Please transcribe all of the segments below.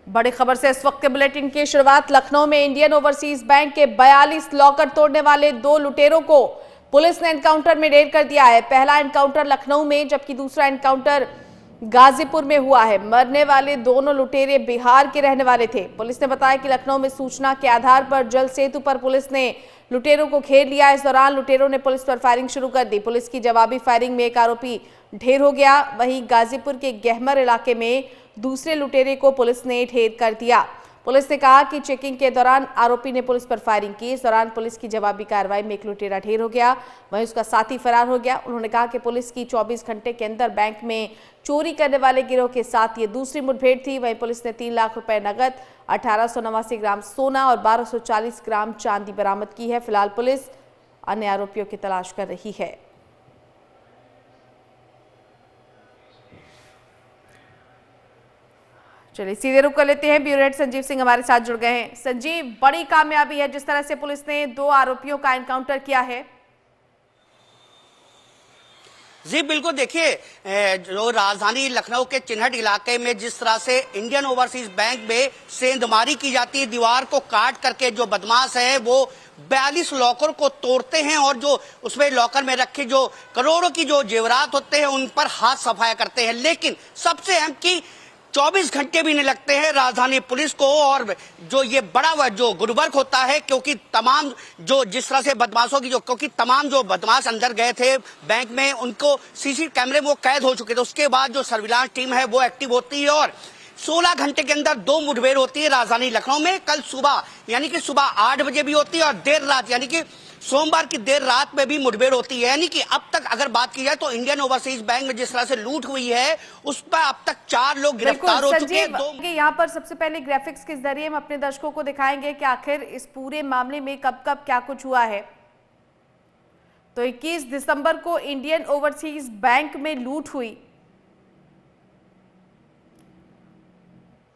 बड़ी खबर से इस वक्त के बुलेटिन की शुरुआत लखनऊ में इंडियन ओवरसीज बैंक के 42 लॉकर तोड़ने वाले 2 लुटेरों को पुलिस ने एनकाउंटर में ढेर कर दिया है। पहला एनकाउंटर लखनऊ में जबकि दूसरा एनकाउंटर गाजीपुर में हुआ है। मरने वाले दोनों लुटेरे बिहार के रहने वाले थे। पुलिस ने बताया कि लखनऊ में सूचना के आधार पर जल सेतु पर पुलिस ने लुटेरों को घेर लिया। इस दौरान लुटेरों ने पुलिस पर फायरिंग शुरू कर दी। पुलिस की जवाबी फायरिंग में एक आरोपी ढेर हो गया। वहीं गाजीपुर के गहमर इलाके में दूसरे लुटेरे को पुलिस ने ढेर कर दिया। पुलिस ने कहा कि चेकिंग के दौरान आरोपी ने पुलिस पर फायरिंग की। इस दौरान पुलिस की जवाबी कार्रवाई में एक लुटेरा ढेर हो गया, वहीं उसका साथी फरार हो गया। उन्होंने कहा कि पुलिस की 24 घंटे के अंदर बैंक में चोरी करने वाले गिरोह के साथ ये दूसरी मुठभेड़ थी। वहीं पुलिस ने 3 लाख रुपए नगद, 1889 ग्राम सोना और 1240 ग्राम चांदी बरामद की है। फिलहाल पुलिस अन्य आरोपियों की तलाश कर रही है। चलिए सीधे रुक कर लेते हैं। ब्यूरो हेड संजीव सिंह हमारे साथ जुड़ गए हैं। संजीव, बड़ी कामयाबी है जिस तरह से पुलिस ने 2 आरोपियों का एनकाउंटर किया है। जी बिल्कुल, देखिए जो राजधानी लखनऊ के चिन्हट इलाके में जिस तरह से इंडियन ओवरसीज बैंक में सेंधमारी की जाती है, दीवार को काट करके जो बदमाश है वो 42 लॉकर को तोड़ते हैं और जो उसमें लॉकर में रखे जो करोड़ों की जो जेवरात होते हैं उन पर हाथ सफाया करते हैं। लेकिन सबसे अहम कि 24 घंटे भी नहीं लगते हैं राजधानी पुलिस को, और जो ये बड़ा जो गुडवर्क होता है क्योंकि तमाम जो जिस तरह से बदमाशों की क्योंकि तमाम जो बदमाश अंदर गए थे बैंक में उनको सीसी कैमरे में वो कैद हो चुके थे। उसके बाद जो सर्विलांस टीम है वो एक्टिव होती है और 16 घंटे के अंदर 2 मुठभेड़ होती है राजधानी लखनऊ में। कल सुबह यानी कि सुबह 8 बजे भी होती है और देर रात यानी कि सोमवार की देर रात में भी मुठभेड़ होती है। यानी कि अब तक अगर बात की जाए तो इंडियन ओवरसीज बैंक में जिस तरह से लूट हुई है उस पर अब तक 4 लोग गिरफ्तार हो चुके हैं। यहाँ पर सबसे पहले ग्राफिक्स के जरिए हम अपने दर्शकों को दिखाएंगे कि आखिर इस पूरे मामले में कब कब क्या कुछ हुआ है। तो 21 दिसंबर को इंडियन ओवरसीज बैंक में लूट हुई।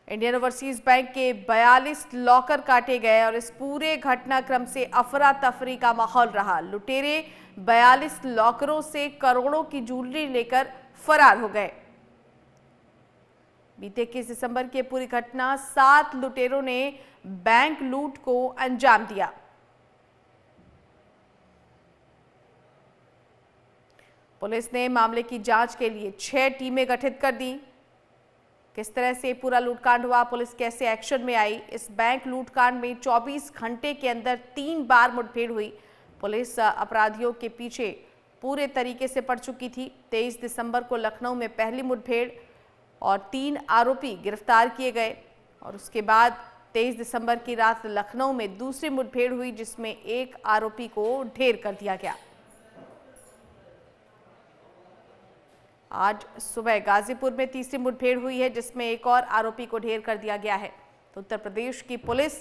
इंडियन ओवरसीज बैंक के 42 लॉकर काटे गए और इस पूरे घटनाक्रम से अफरा तफरी का माहौल रहा। लुटेरे 42 लॉकरों से करोड़ों की ज्वेलरी लेकर फरार हो गए। बीते 21 दिसंबर की पूरी घटना 7 लुटेरों ने बैंक लूट को अंजाम दिया। पुलिस ने मामले की जांच के लिए 6 टीमें गठित कर दी। किस तरह से पूरा लूटकांड हुआ, पुलिस कैसे एक्शन में आई। इस बैंक लूटकांड में 24 घंटे के अंदर 3 बार मुठभेड़ हुई। पुलिस अपराधियों के पीछे पूरे तरीके से पड़ चुकी थी। 23 दिसंबर को लखनऊ में पहली मुठभेड़ और 3 आरोपी गिरफ्तार किए गए और उसके बाद 23 दिसंबर की रात लखनऊ में दूसरी मुठभेड़ हुई जिसमें एक आरोपी को ढेर कर दिया गया। आज सुबह गाजीपुर में तीसरी मुठभेड़ हुई है जिसमें एक और आरोपी को ढेर कर दिया गया है। तो उत्तर प्रदेश की पुलिस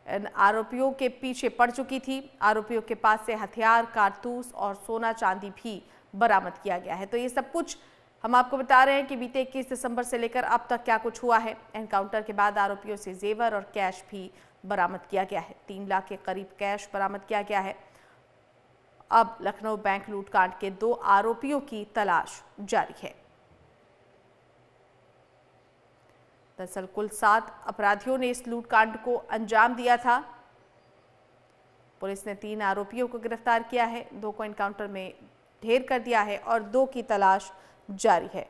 इन आरोपियों के पीछे पड़ चुकी थी। आरोपियों के पास से हथियार, कारतूस और सोना चांदी भी बरामद किया गया है। तो ये सब कुछ हम आपको बता रहे हैं कि बीते 21 दिसंबर से लेकर अब तक क्या कुछ हुआ है। एनकाउंटर के बाद आरोपियों से जेवर और कैश भी बरामद किया गया है। 3 लाख के करीब कैश बरामद किया गया है। अब लखनऊ बैंक लूटकांड के 2 आरोपियों की तलाश जारी है। दरअसल कुल 7 अपराधियों ने इस लूटकांड को अंजाम दिया था। पुलिस ने 3 आरोपियों को गिरफ्तार किया है, 2 को एनकाउंटर में ढेर कर दिया है और 2 की तलाश जारी है।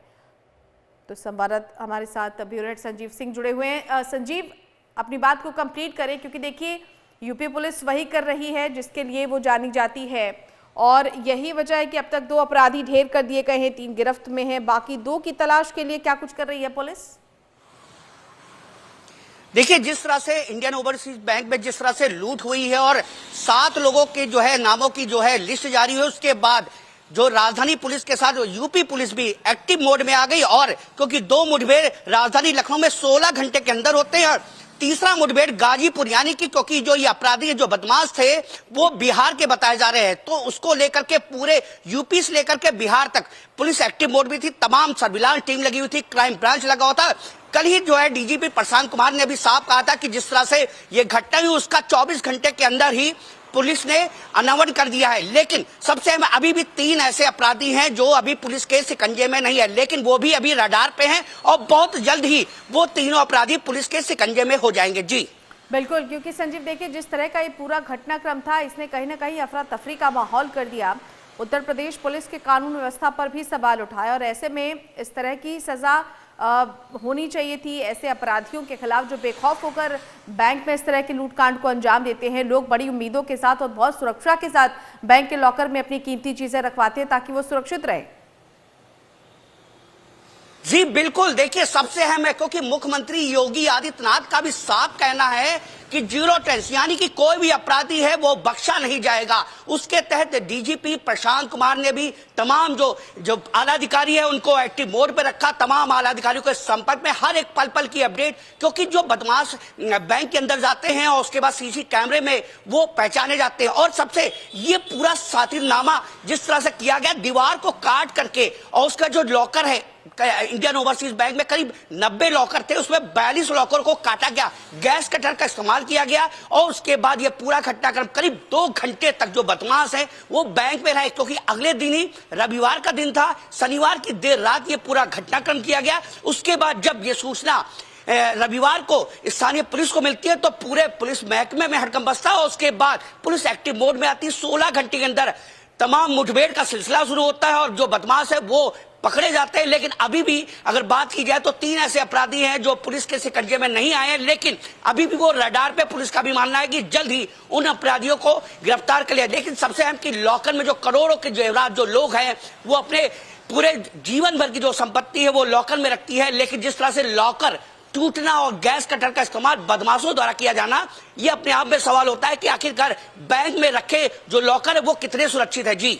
तो संवाददाता हमारे साथ ब्यूरो हेड संजीव सिंह जुड़े हुए हैं। संजीव, अपनी बात को कंप्लीट करें क्योंकि देखिए यूपी पुलिस वही कर रही है जिसके लिए वो जानी जाती है और यही वजह है कि अब तक 2 अपराधी ढेर कर दिए गए हैं, 3 गिरफ्त में हैं। बाकी 2 की तलाश के लिए क्या कुछ कर रही है पुलिस? देखिए जिस तरह से इंडियन ओवरसीज बैंक में जिस तरह से लूट हुई है और 7 लोगों के जो है नामों की जो है लिस्ट जारी हुई, उसके बाद जो राजधानी पुलिस के साथ यूपी पुलिस भी एक्टिव मोड में आ गई। और क्योंकि 2 मुठभेड़ राजधानी लखनऊ में 16 घंटे के अंदर होते हैं, तीसरा मुठभेड़ गाजीपुर यानी कि क्योंकि जो ये अपराधी जो बदमाश थे वो बिहार के बताए जा रहे हैं, तो उसको लेकर के पूरे यूपी से लेकर के बिहार तक पुलिस एक्टिव मोड में थी। तमाम सर्विलांस टीम लगी हुई थी, क्राइम ब्रांच लगा हुआ था। कल ही जो है डीजीपी प्रशांत कुमार ने भी साफ कहा था कि जिस तरह से ये घटना हुई उसका 24 घंटे के अंदर ही पुलिस ने अनावरण कर दिया है। लेकिन सबसे अहम, अभी भी 3 ऐसे अपराधी हैं जो अभी पुलिस के शिकंजे में नहीं है, लेकिन वो भी अभी रडार पे हैं और बहुत जल्द ही वो तीनों अपराधी पुलिस के शिकंजे में हो जाएंगे। जी बिल्कुल, क्योंकि संजीव देखिए जिस तरह का ये पूरा घटनाक्रम था, इसने कहीं ना कहीं अफरा तफरी का माहौल कर दिया। उत्तर प्रदेश पुलिस के कानून व्यवस्था पर भी सवाल उठाए और ऐसे में इस तरह की सजा होनी चाहिए थी ऐसे अपराधियों के खिलाफ जो बेखौफ होकर बैंक में इस तरह के लूटकांड को अंजाम देते हैं। लोग बड़ी उम्मीदों के साथ और बहुत सुरक्षा के साथ बैंक के लॉकर में अपनी कीमती चीजें रखवाते हैं ताकि वो सुरक्षित रहे। जी बिल्कुल, देखिए सबसे अहम है क्योंकि मुख्यमंत्री योगी आदित्यनाथ का भी साफ कहना है कि जीरो टॉलरेंस, यानी कि कोई भी अपराधी है वो बख्शा नहीं जाएगा। उसके तहत डीजीपी प्रशांत कुमार ने भी तमाम जो आला अधिकारी है उनको एक्टिव मोड पे रखा, तमाम आला अधिकारियों के संपर्क में हर एक पल पल की अपडेट, क्योंकि जो बदमाश बैंक के अंदर जाते हैं और उसके बाद सीसी कैमरे में वो पहचाने जाते हैं। और सबसे ये पूरा सातिरनामा जिस तरह से किया गया, दीवार को काट करके, और उसका जो लॉकर है इंडियन ओवरसीज बैंक में करीब 90 लॉकर थे, उसमें 42 लॉकर को काटा गया, गैस कटर का इस्तेमाल किया गया और उसके बाद ये पूरा घटनाक्रम करीब 2 घंटे तक जो बदमाश है वो बैंक में रहे, क्योंकि अगले दिन ही रविवार का दिन था, शनिवार की देर रात ये पूरा घटनाक्रम किया गया। उसके बाद जब ये सूचना रविवार को स्थानीय पुलिस को मिलती है तो पूरे पुलिस महकमे में हड़कंप बसता है और उसके बाद पुलिस एक्टिव मोड में आती है। 16 घंटे के अंदर तमाम मुठभेड़ का सिलसिला शुरू होता है और जो बदमाश है वो पकड़े जाते हैं। लेकिन अभी भी अगर बात की जाए तो 3 ऐसे अपराधी हैं जो पुलिस के शिकंजे में नहीं आए हैं, लेकिन अभी भी वो रडार पे पुलिस का भी मानना है कि जल्द ही उन अपराधियों को गिरफ्तार कर लिया। लेकिन सबसे अहम कि लॉकर में जो करोड़ों के जेवरात जो लोग हैं वो अपने पूरे जीवन भर की जो संपत्ति है वो लॉकर में रखती है, लेकिन जिस तरह से लॉकर टूटना और गैस कटर का इस्तेमाल बदमाशों द्वारा किया जाना, ये अपने आप में सवाल होता है कि आखिरकार बैंक में रखे जो लॉकर है वो कितने सुरक्षित है। जी